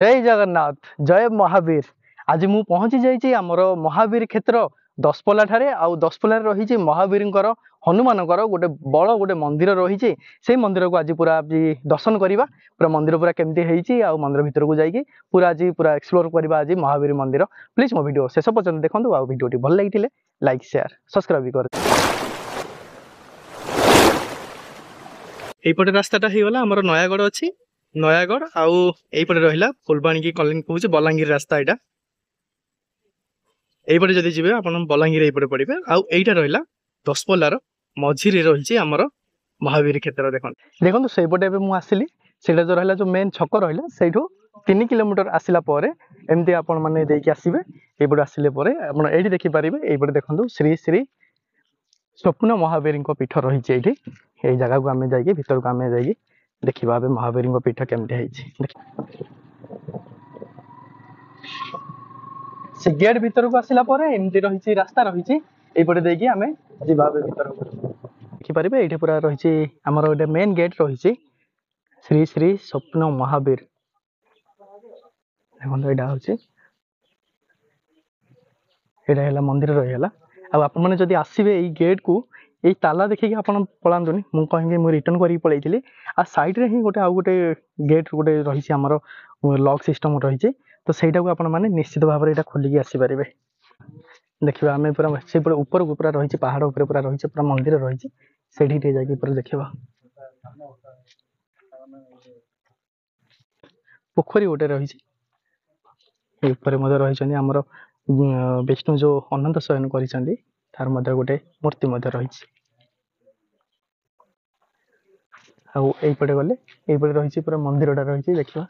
जय जगन्नाथ जय महावीर। आज मु पहुंची जाइए आमर महावीर क्षेत्र दशपल्ला ठारे आउ दशपल्ला रही महावीर हनुमान गोटे बड़ गोटे मंदिर रही से मंदिर को आज पूरा दर्शन करवा पूरा मंदिर पूरा केमती है मंदिर भीतर को जाइए पूरा आज पूरा एक्सप्लोर करवा आज महावीर मंदिर। प्लीज मो वीडियो शेष पर्यटन देखो आ वीडियो भल लगी लाइक शेयर सब्सक्राइब भी कर। यहीपटे रास्ताटा होगा आमर नयागढ़ अच्छी नयागढ़ आउ यहीपटे रहा फुलबाणी की कहूँ बलांगीर रास्ता यहाँ यहीपटे जब जी आप बलांगीर यहीपटे पड़े आईटा रहा दशपल्लार मझीरे रही आमर महावीर क्षेत्र देखो से मुझे से जो रहा जो मेन छक रहा से 3 किलोमीटर आसला एमती आपण मैंने देखिए आसवे ये आसिले ये देखिपारे ये देखो श्री श्री स्वप्न महावीर पीठ रही ये जगह को आम जाइए भीतर को आम जाइए देखा महावीर पीठ केमती से गेट भीतर को आसला एमती रही रास्ता रही ये देखिए आम जा भीतर देखिपारे ये पूरा रही आमर गोटे मेन गेट रही श्री श्री स्वप्न महावीर देखो यहाँ हूँ मंदिर रहीगला आपने आसवे ये गेट को ये ताला देखिए आप पलांतुनि मुझे कहीं मुझे रिटर्न करके पलैली आ सैड्रे ही गोटे आउ गोटे गेट गोटे रही आमर लॉक सिस्टम रही तो सहीटा को आप निश्चित भाव में खोलिकी आसीपारे देखा आम पूरा से ऊपर को पूरा रही पहाड़ उपर पूरा रही पूरा मंदिर रही से जाकर देखा पोखरी गोटे रही रही आमर विष्णु जो अनंत शयन कर गोटे मूर्ति रही आईपटे गले ये रही पूरा मंदिरटा रही देखा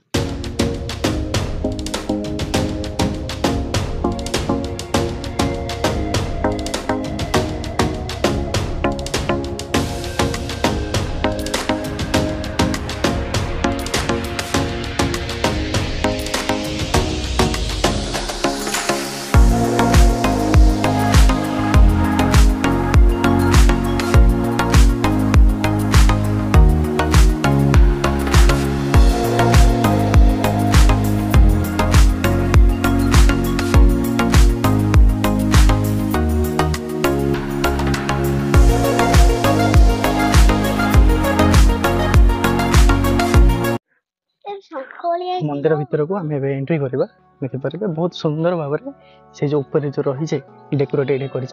मंदिर भीतर को आम एंट्री करवा देखिपारे बहुत सुंदर भाव से जो ऊपर जो रही डेकोरेट ये कर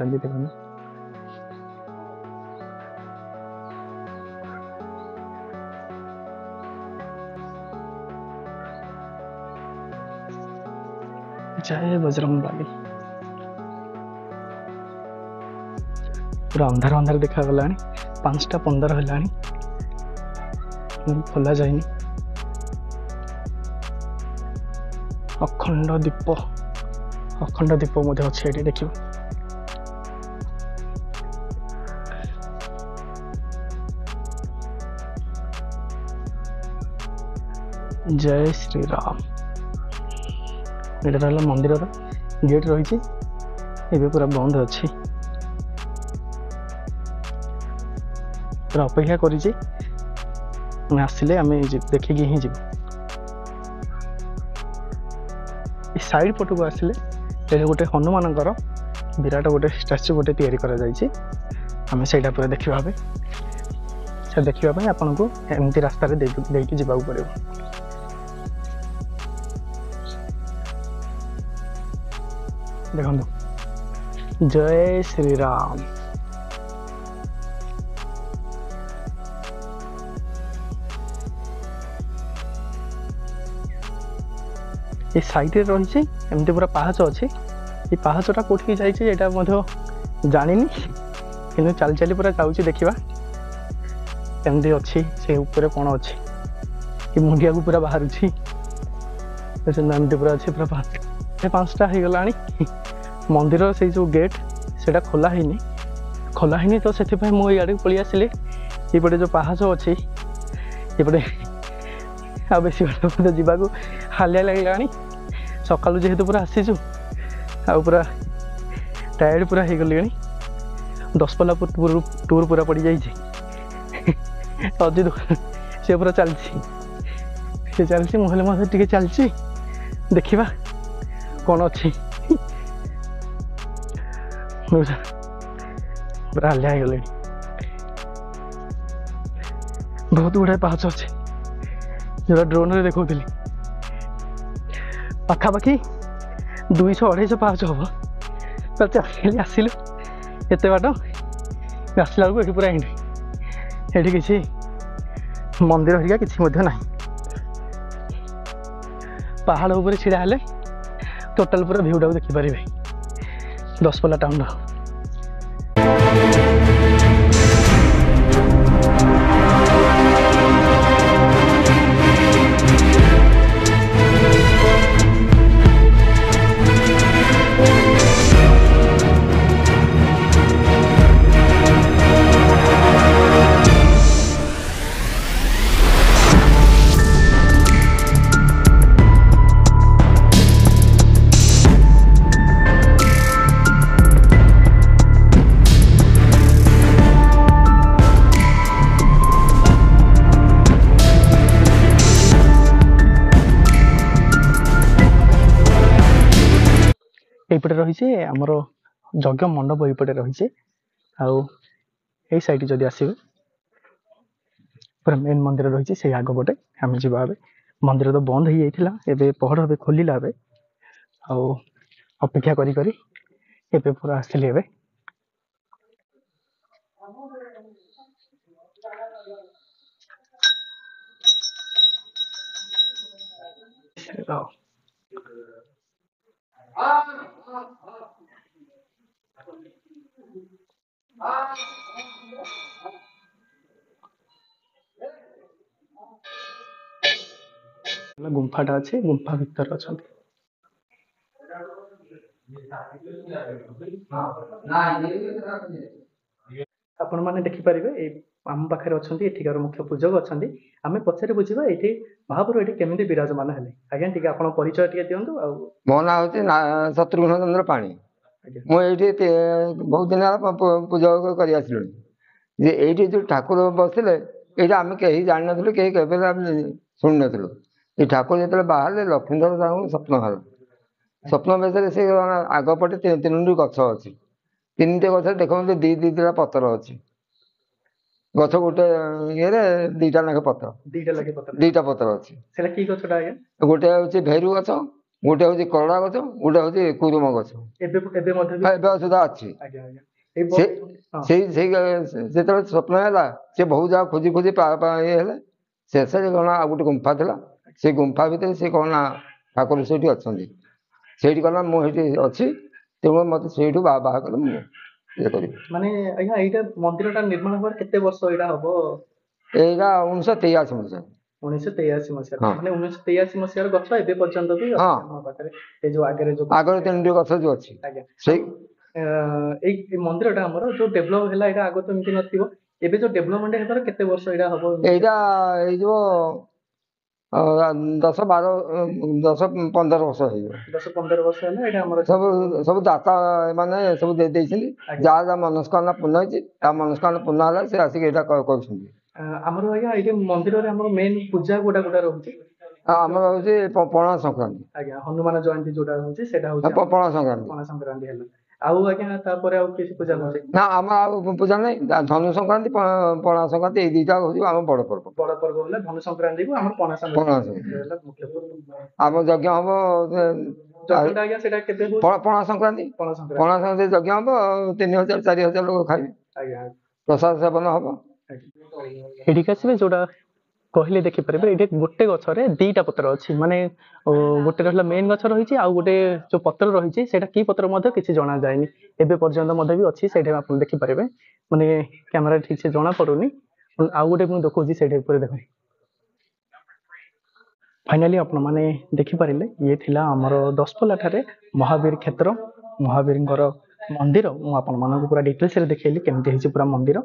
जय बजरंग बाली पूरा अंधार अंधार देखा गला 5:15 है खोला जाए अखंड दीप अच्छे ये देखिए जय श्री राम ये रहा मंदिर गेट रही पूरा बंद अच्छी पूरा अपेक्षा कर आसिले आम देखिकी ही जीव साइड पट को आसिले गोटे हनुमान विराट गोटे स्टाच्यू गोटे तैयारी आम से पूरा देखा से देखापी आपन को एमती रास्ता देकी जावाक पड़े देखो जय श्री राम ये साइड रही एमती पूरा पहाच अच्छी ये पहाचटा कौटी जाइए जानी कि चल चली पूरा जाऊँगी देखा एमती अच्छी से ऊपर कौन अच्छी कि मुंडिया को पूरा बाहर एमती पूरा अच्छी पूरा 5टा हो गला मंदिर से जो गेट से खोला ही तो से मुझे पलि आसिले ये जो पहाच अच्छी ये आ बेसी जावाक हालिया लगे सका जेहेतु पूरा आसीचु पूरा टायर्ड पूरा हो गले दशपल्ला टूर पूरा पड़ जाइए अजित से पूरा चलती मुझे टे चलती देखिबा कौन अच्छी पूरा हल्या गले बहुत गुड़ाए पाहाच अच्छे जो ड्रोन रे देखा पाखापाखि 200-250 पाहाच हम तो चली आसिलु एत बाट आसला बेलू ये पूरा एंड ये किसी मंदिर हरिका किसी ना पहाड़ उपर छिड़ा हेले टोटाल पूरा भ्यूटा को देखिपारे दशपल्ला टाउन এইপଟେ ରହିଛି ଆମର ଯଜ୍ଞ ମଣ୍ଡପ এইପଟେ ରହିଛି ଆଉ এই ସାଇଡ ଯଦି ଆସିବେ ପୁରା ମେନ୍ ମନ୍ଦିର ରହିଛି ସେଇ ଆଗ ପଟେ ଆମେ ଯିବା ଏବେ ମନ୍ଦିର ତ ବନ୍ଦ ହେଇ ଯାଇଥିଲା ଏବେ ପହଡ଼ ଏବେ ଖୋଲିଲା ଏବେ ଆଉ ଅପେକ୍ଷା କରି କରି ଏବେ ପୁରା ଆସିଲି ଏବେ ଗୁମ୍ଫାଟା ଅଛି ଗୁମ୍ଫା ଭିତରେ ଅଛନ୍ତି ଆପଣ ମାନେ ଦେଖିପାରିବେ ଏଇ ଆମ ପାଖରେ ଅଛନ୍ତି ଏଠିକାର ମୁଖ୍ୟ ପୂଜକ ଅଛନ୍ତି ଆମେ ପଛରେ ବୁଝିବା ଏଠି ମହାପ୍ରଭୁ ଏଠି କେମିତି ବିରାଜମାନ ହେଲେ ଆଜ୍ଞା ଟିକେ ଆପଣ ପରିଚୟ ଟିକେ ଦିଅନ୍ତୁ ଆଉ ମୋ ନାଁ ହଉଛି ଶତ୍ରୁଘ୍ନ ଚନ୍ଦ୍ର ପାଣି ମୁଁ ଏଇଠି ବହୁତ ଦିନ ହେଲା ପୂଜା କରି ଆସିଲୁଣି ଯେ ଏଇଠି ଯୋଉ ଠାକୁର ବସିଲେ ଏଇଟା ଆମେ କେହି ଜାଣିନଥିଲୁ କେହି କେବେ ଆମେ ଶୁଣିନଥିଲୁ ଏ ଠାକୁର ଯେତେବେଳେ ବାହାରିଲେ ଲକ୍ଷ୍ମୀଧର ତାଙ୍କୁ ସ୍ୱପ୍ନ ହେଲା ସ୍ୱପ୍ନ ବେଶରେ ସେ ଆଗ ପଟେ ତିନୋଟି ଗଛ ଅଛି ତିନିଟି ଗଛରେ ଦେଖନ୍ତୁ ଦିଟା ପତ୍ର ଅଛି ଗଛ ଗୋଟେ ଇଏରେ ଦିଟା ଲେଖେ ପତ୍ର ଦିଟା ପତ୍ର ଅଛି ଗୋଟେ ହଉଛି ଭେରୁ ଗଛ ଗୋଟେ ହଉଛି କରଡ଼ା ଗଛ ଗୋଟେ ହଉଛି କୁରୁମ ଗଛ ଏବେ ସୁଦ୍ଧା ଅଛି ସେଇ ଯେତେବେଳେ ସ୍ୱପ୍ନ ହେଲା ସେ ବହୁତ ଜାଗା ଖୋଜି ଖୋଜି ଇଏ ହେଲେ ଶେଷରେ କଣ ଆଉ ଗୋଟେ ଗୁମ୍ଫା ଥିଲା ସେ ଗୁମ୍ଫା ଭିତରେ ସେ କଣ ନା ଠାକୁର ସେଇଠି ଅଛନ୍ତି ସେଇଠି କଲା ମୁଁ ସେଇଠି ଅଛି ତେଣୁ ମତେ ସେଇଠୁ ବାହା କଲେ ମୁଁ ଇଏ କରିବି ମାନେ ଆଜ୍ଞା ଏଇଟା ମନ୍ଦିରଟା ନିର୍ମାଣ ହବାର କେତେ ବର୍ଷ ଏଇଟା ହବ ଏଇଟା 1983 ମସିହା 1983 ମସିହା ମାନେ 1983 ମସିହାର ଗଛ ଏବେ ପର୍ଯ୍ୟନ୍ତ ବି ଅଛି ଆମ ପାଖରେ ଏ ଯୋଉ ଆଗରେ ତିନୋଟି ଗଛ ଯୋଉ ଅଛି ସେଇ ଏଇ ମନ୍ଦିରଟା ଆମର ଯୋଉ ଡେଭଲପ ହେଲା ଏଇଟା ଆଗ ତ ଏମିତି ନଥିବ ଏବେ ଯୋଉ ଡେଭଲପମେଣ୍ଟ ହେବାର କେତେ ବର୍ଷ ଏଇଟା ହବ ଏଇଟା ହେଇଯିବ 10-15 ବର୍ଷ ହେଇଯିବ 10-15 ବର୍ଷ ହେଲା ଏଇଟା ଆମର ସବୁ ଦାତା ମାନେ ସବୁ ଦେଇଛନ୍ତି ଯାହା ଯାହା ମନସ୍କାମନା ପୂର୍ଣ୍ଣ ହେଇଛି ତା ମନସ୍କାମନା ପୂର୍ଣ୍ଣ ହେଲା ସେ ଆସିକି ଏଇଟା କରୁଛନ୍ତି ଆମର ଆଜ୍ଞା ଏଇଠି ମନ୍ଦିରରେ ଆମର ମେନ୍ ପୂଜା କୋଉଟା ରହୁଛି ଆମର ହଉଛି ପଣା ସଂକ୍ରାନ୍ତି ଆଜ୍ଞା ହନୁମାନ ଜୟନ୍ତୀ ଯୋଉଟା ହଉଛି ସେଟା ହଉଛି ପଣା ସଂକ୍ରାନ୍ତି ହେଲା ଆଉ ଆଜ୍ଞା ତାପରେ ଆଉ କିଛି ପୂଜା ହଉଛି ନା ଆମର ଆଉ ପୂଜା ନାହିଁ ଧନୁ ସଂକ୍ରାନ୍ତି ପଣା ସଂକ୍ରାନ୍ତି ଏଇ ଦିଟା ହଉଛି ଆମ ବଡ ପର୍ବ ହେଲା ଧନୁ ସଂକ୍ରାନ୍ତି କୁ ଆମର ପଣା ସଂକ୍ରାନ୍ତି ଆମ ଯଜ୍ଞ ହବ ପଣା ସଂକ୍ରାନ୍ତି ଯଜ୍ଞ ହବ 3000-4000 ଲୋକ ଖାଇବେ ପ୍ରସାଦ ସେବନ ହବ ଏଠିକି ଆସିବେ ଯୋଉଟା କହିଲେ ଦେଖିପାରିବେ ଏଠି ଗୋଟେ ଗଛରେ ଦିଟା ପତ୍ର ଅଛି ମାନେ ଗୋଟେ ରହିଲା ମେନ୍ ଗଛ ରହିଛି ଆଉ ଗୋଟେ ଯୋଉ ପତ୍ର ରହିଛି ସେଇଟା କି ପତ୍ର ମଧ୍ୟ କିଛି ଜଣା ଯାଏନି ଏବେ ପର୍ଯ୍ୟନ୍ତ ମଧ୍ୟ ବି ଅଛି ସେଇଟା ଆପଣ ଦେଖିପାରିବେ ମାନେ କ୍ୟାମେରା ଠିକ ସେ ଜଣା ପଡୁନି ଆଉ ଗୋଟେ ମୁଁ ଦେଖଉଛି ସେଇଟା ଉପରେ ଦେଖ फाइनाली आपण मैंने देखिपारे ये थिला आमर दशपल्ला ठारे महावीर क्षेत्र महावीर मंदिर मुझे पूरा डिटेल्स देखली केमती पूरा मंदिर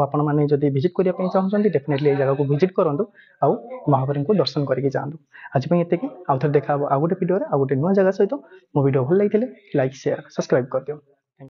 आपण मैंने जब विजिट करने चाहते डेफिनेटली ये जगह को विजिट करूँ आउ महावीर को दर्शन करके जातु आज ये आउ थे देखा आउ गोटे भिडियो आउ गोटे नुआ जगह सहित मो भिडियो भल लगी लाइक शेयर सब्सक्राइब कर दियो।